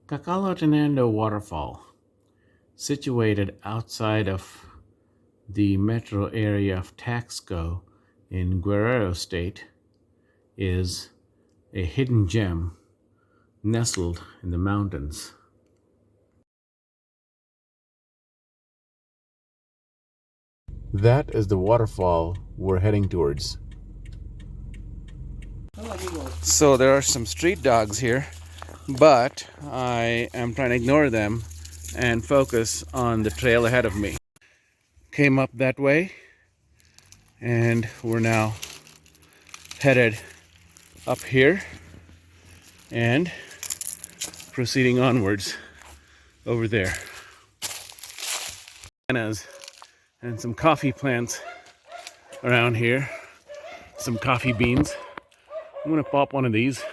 Cacalotenando Waterfall, situated outside of the metro area of Taxco in Guerrero State, is a hidden gem nestled in the mountains. That is the waterfall we're heading towards. So there are some street dogs here, but I am trying to ignore them and focus on the trail ahead of me. Came up that way, and we're now headed up here and proceeding onwards over there. Bananas and some coffee plants around here, some coffee beans. I'm gonna pop one of these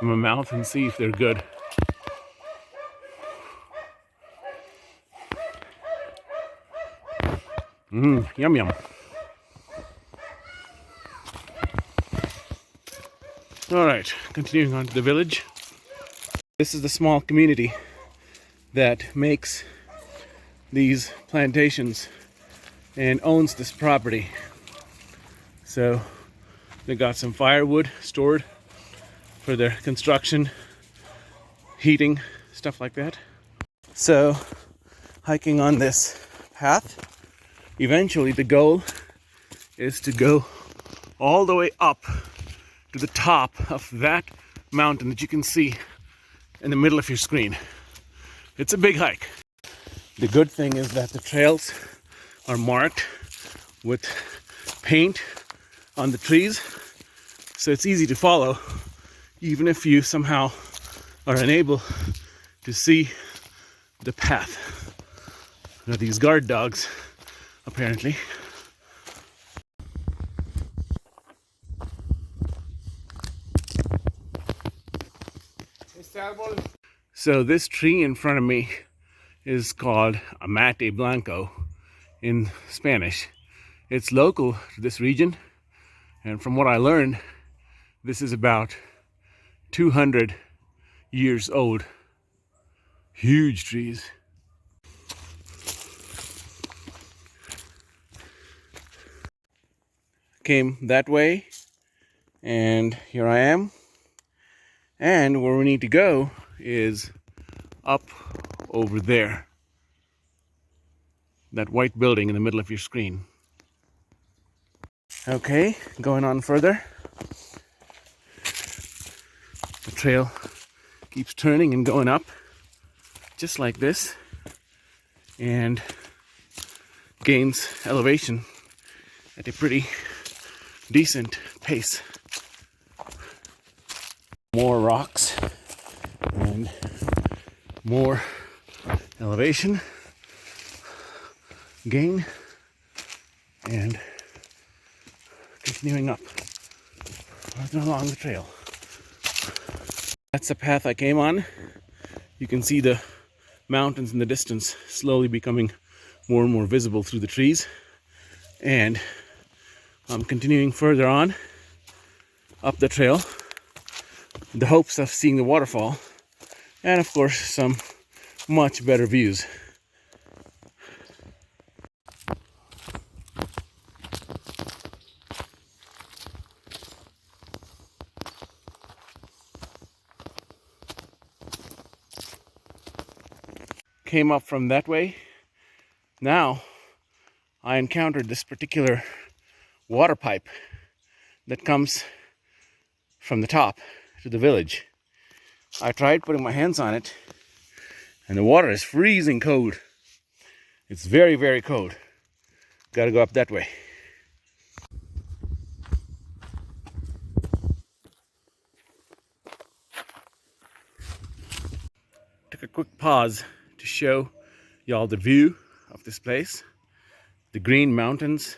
in my mouth and see if they're good. Yum yum. All right, continuing on to the village. This is the small community that makes these plantations and owns this property. So they got some firewood stored for their construction, heating, stuff like that. So hiking on this path, eventually the goal is to go all the way up to the top of that mountain that you can see in the middle of your screen. It's a big hike. The good thing is that the trails are marked with paint on the trees, so it's easy to follow, even if you somehow are unable to see the path. Now these guard dogs, apparently. So this tree in front of me is called a mate blanco in Spanish. It's local to this region, and from what I learned, this is about 200 years old. Huge trees. Came that way, and here I am. And where we need to go is up over there. That white building in the middle of your screen. Okay, going on further. The trail keeps turning and going up, just like this, and gains elevation at a pretty decent pace. More rocks and more elevation gain, and continuing up along the trail. That's the path I came on. You can see the mountains in the distance slowly becoming more and more visible through the trees, and I'm continuing further on up the trail in the hopes of seeing the waterfall and, of course, some much better views. Came up from that way. Now I encountered this particular water pipe that comes from the top to the village. I tried putting my hands on it, and the water is freezing cold. It's very, very cold. Gotta go up that way. Took a quick pause to show y'all the view of this place. The green mountains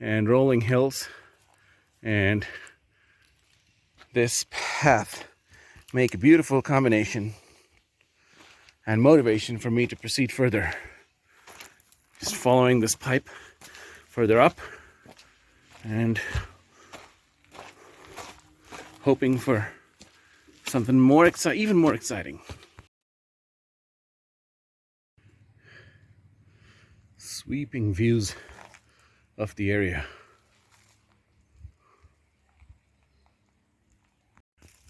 and rolling hills and this path make a beautiful combination and motivation for me to proceed further. Just following this pipe further up and hoping for something more even more exciting. Sweeping views of the area.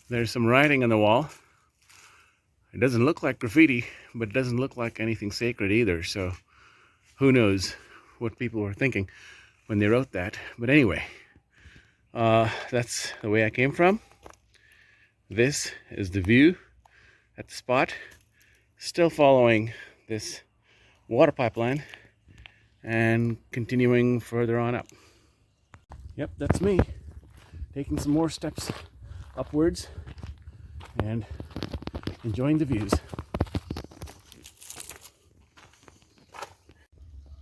There's some writing on the wall. It doesn't look like graffiti, but it doesn't look like anything sacred either, so who knows what people were thinking when they wrote that. But anyway, that's the way I came from. This is the view at the spot. Still following this water pipeline and continuing further on up. Yep, that's me taking some more steps upwards and enjoying the views.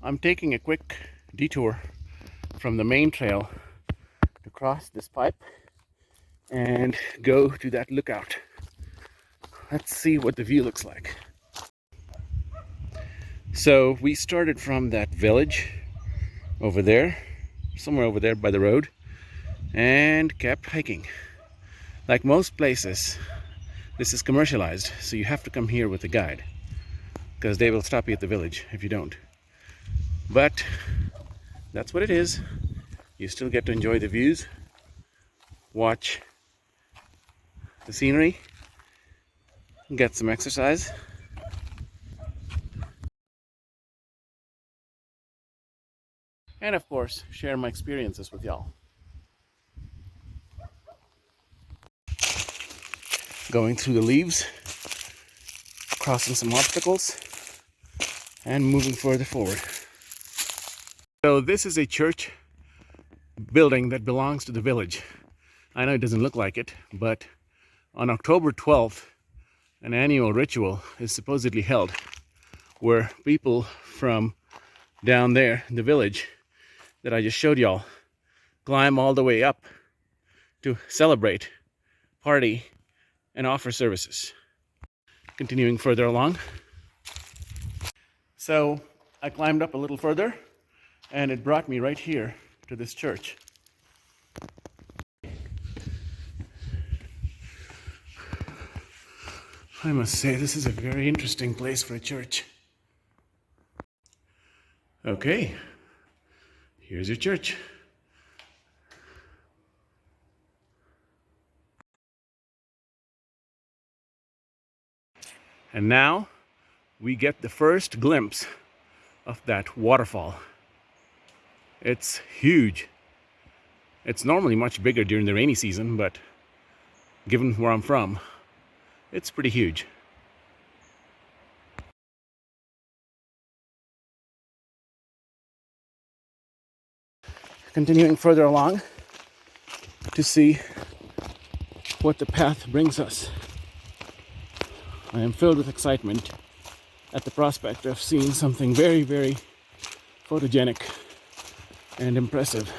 I'm taking a quick detour from the main trail to cross this pipe and go to that lookout. Let's see what the view looks like. So we started from that village over there, somewhere over there by the road, and kept hiking. Like most places, this is commercialized, so you have to come here with a guide, because they will stop you at the village if you don't. But that's what it is. You still get to enjoy the views, watch the scenery, get some exercise. And of course, share my experiences with y'all. Going through the leaves, crossing some obstacles, and moving further forward. So this is a church building that belongs to the village. I know it doesn't look like it, but on October 12th, an annual ritual is supposedly held where people from down there in the village that I just showed y'all climb all the way up to celebrate, party, and offer services. Continuing further along. So I climbed up a little further and it brought me right here to this church. I must say, this is a very interesting place for a church. Okay, here's your church. And now we get the first glimpse of that waterfall. It's huge. It's normally much bigger during the rainy season, but given where I'm from, it's pretty huge. Continuing further along to see what the path brings us. I am filled with excitement at the prospect of seeing something very, very photogenic and impressive.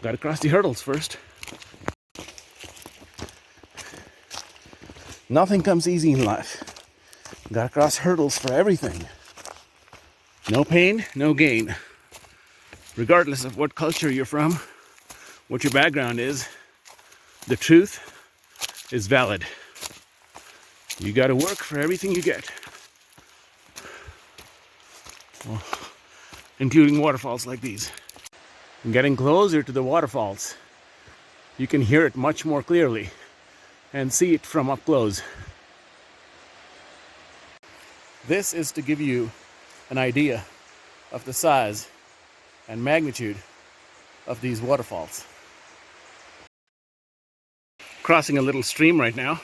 Gotta cross the hurdles first. Nothing comes easy in life. Gotta cross hurdles for everything. No pain, no gain. Regardless of what culture you're from, what your background is, the truth is valid. You gotta work for everything you get. Well, including waterfalls like these. And getting closer to the waterfalls, you can hear it much more clearly and see it from up close. This is to give you an idea of the size and magnitude of these waterfalls. Crossing a little stream right now.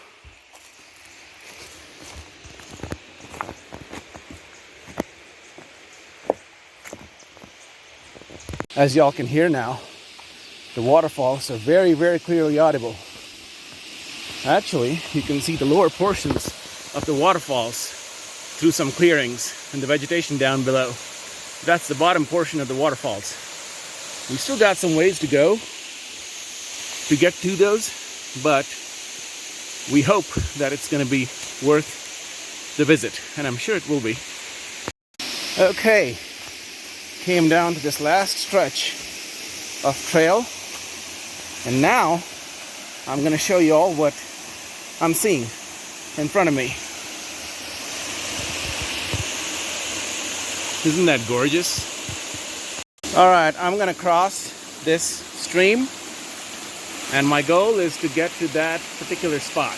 As y'all can hear now, the waterfalls are very, very clearly audible. Actually, you can see the lower portions of the waterfalls through some clearings and the vegetation down below. That's the bottom portion of the waterfalls. We still got some ways to go to get to those, but we hope that it's going to be worth the visit, and I'm sure it will be. Okay, came down to this last stretch of trail, and now I'm going to show you all what I'm seeing in front of me. Isn't that gorgeous? Alright, I'm gonna cross this stream, and my goal is to get to that particular spot.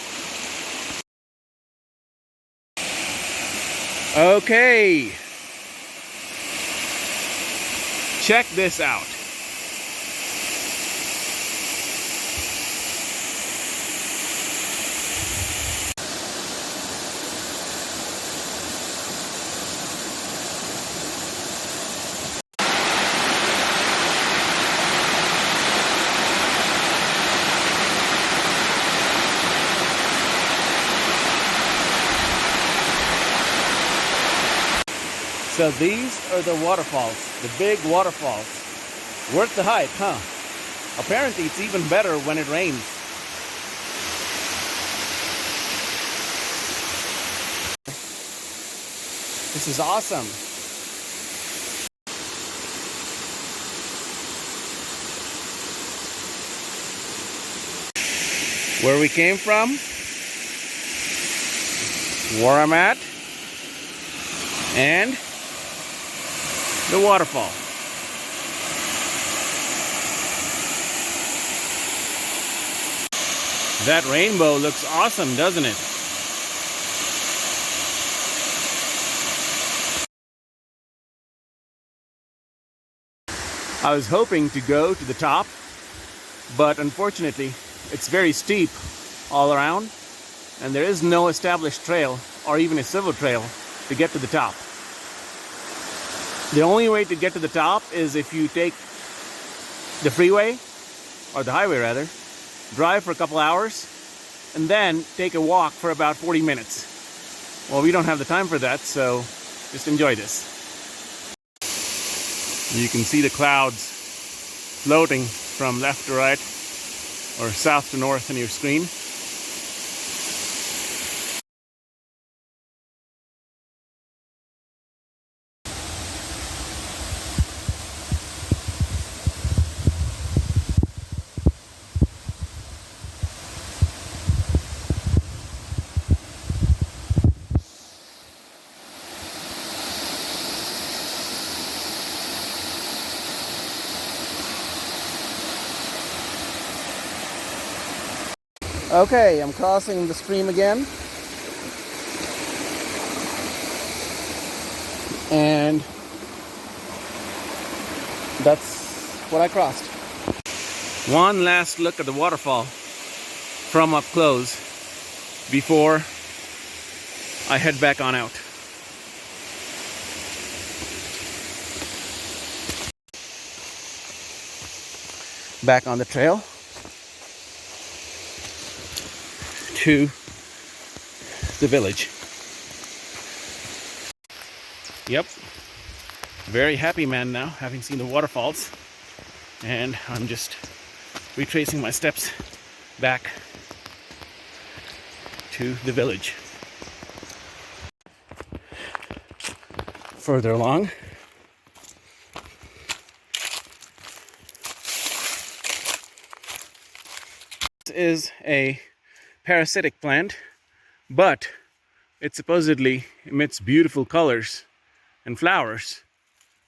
Okay, check this out. So these are the waterfalls, the big waterfalls. Worth the hike, huh? Apparently it's even better when it rains. This is awesome. Where we came from, where I'm at, and the waterfall. That rainbow looks awesome, doesn't it? I was hoping to go to the top, but unfortunately it's very steep all around, and there is no established trail or even a civil trail to get to the top. The only way to get to the top is if you take the freeway, or the highway rather, drive for a couple hours, and then take a walk for about 40 minutes. Well, we don't have the time for that, so just enjoy this. You can see the clouds floating from left to right, or south to north on your screen. Okay, I'm crossing the stream again. And that's what I crossed. One last look at the waterfall from up close before I head back on out. Back on the trail to the village. Yep, very happy man now, having seen the waterfalls, and I'm just retracing my steps back to the village. Further along, this is a parasitic plant, but it supposedly emits beautiful colors and flowers.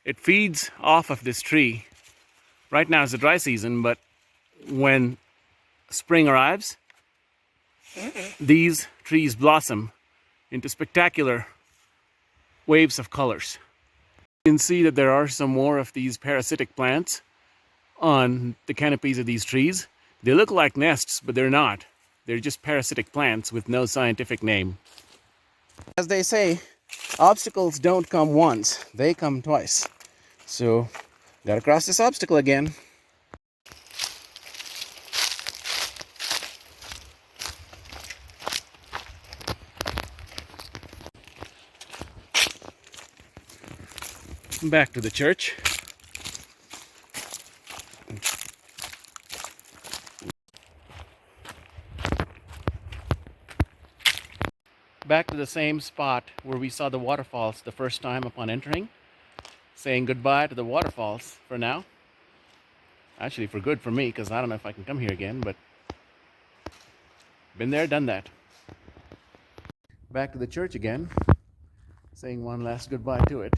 It feeds off of this tree. Right now is the dry season, but when spring arrives, these trees blossom into spectacular waves of colors. You can see that there are some more of these parasitic plants on the canopies of these trees. They look like nests, but they're not. They're just parasitic plants with no scientific name. As they say, obstacles don't come once, they come twice. So, gotta cross this obstacle again. Back to the church. Back to the same spot where we saw the waterfalls the first time upon entering. Saying goodbye to the waterfalls for now. Actually for good for me, because I don't know if I can come here again, but been there, done that. back to the church again, saying one last goodbye to it.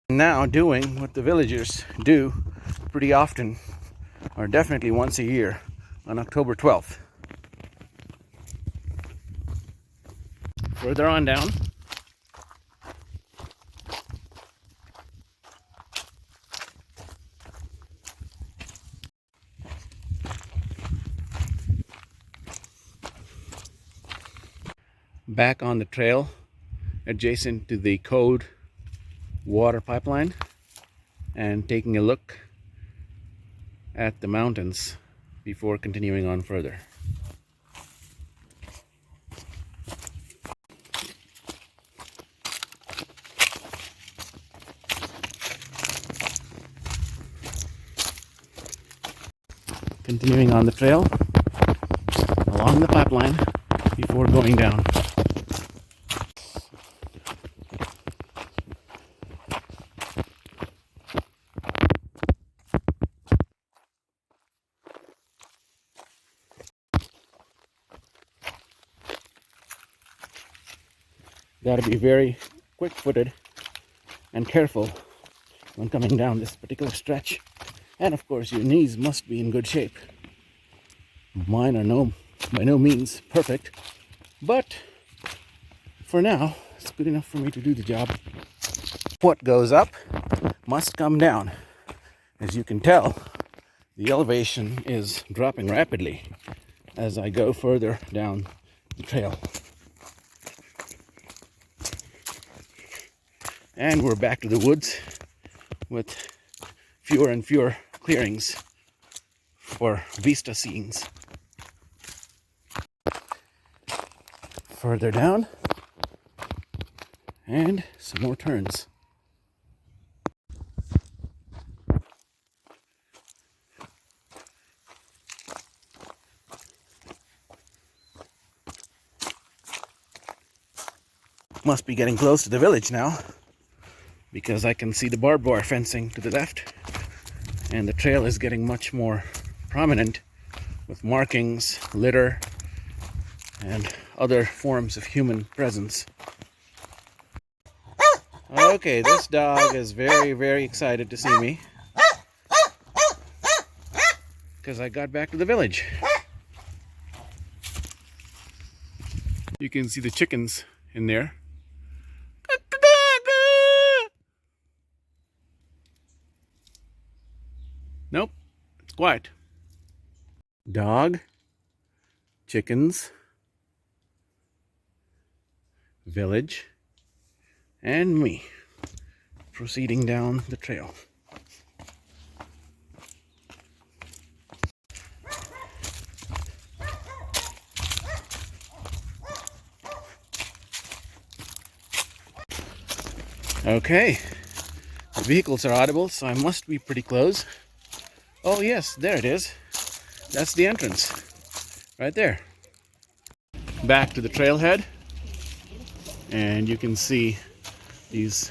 Now doing what the villagers do pretty often, or definitely once a year, on October 12th. Further on down, back on the trail adjacent to the Code water pipeline, and taking a look at the mountains before continuing on further. Continuing on the trail along the pipeline before going down. Got to be very quick-footed and careful when coming down this particular stretch. And of course, your knees must be in good shape. Mine are by no means perfect, but for now, it's good enough for me to do the job. What goes up must come down. As you can tell, the elevation is dropping rapidly as I go further down the trail. And we're back to the woods with fewer and fewer clearings for vista scenes. Further down, and some more turns. Must be getting close to the village now, because I can see the barbed wire fencing to the left, and the trail is getting much more prominent with markings, litter, and other forms of human presence. Okay, this dog is very, very excited to see me because I got back to the village. You can see the chickens in there. Nope, it's quiet. Dog, chickens, village, and me proceeding down the trail. Okay, the vehicles are audible, so I must be pretty close. Oh yes, there it is. That's the entrance, right there. Back to the trailhead, and you can see these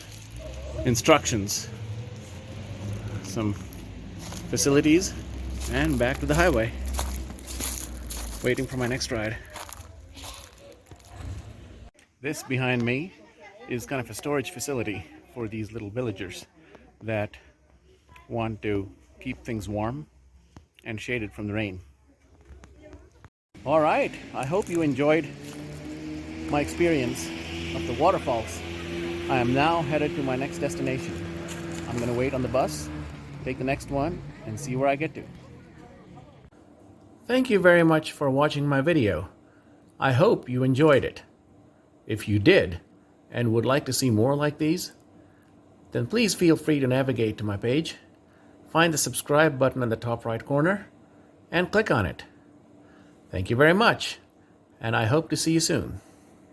instructions, some facilities, and back to the highway, waiting for my next ride. This behind me is kind of a storage facility for these little villagers that want to keep things warm and shaded from the rain. All right, I hope you enjoyed my experience of the waterfalls. I am now headed to my next destination. I'm going to wait on the bus, take the next one, and see where I get to. Thank you very much for watching my video. I hope you enjoyed it. If you did, and would like to see more like these, then please feel free to navigate to my page, find the subscribe button in the top right corner, and click on it. Thank you very much, and I hope to see you soon.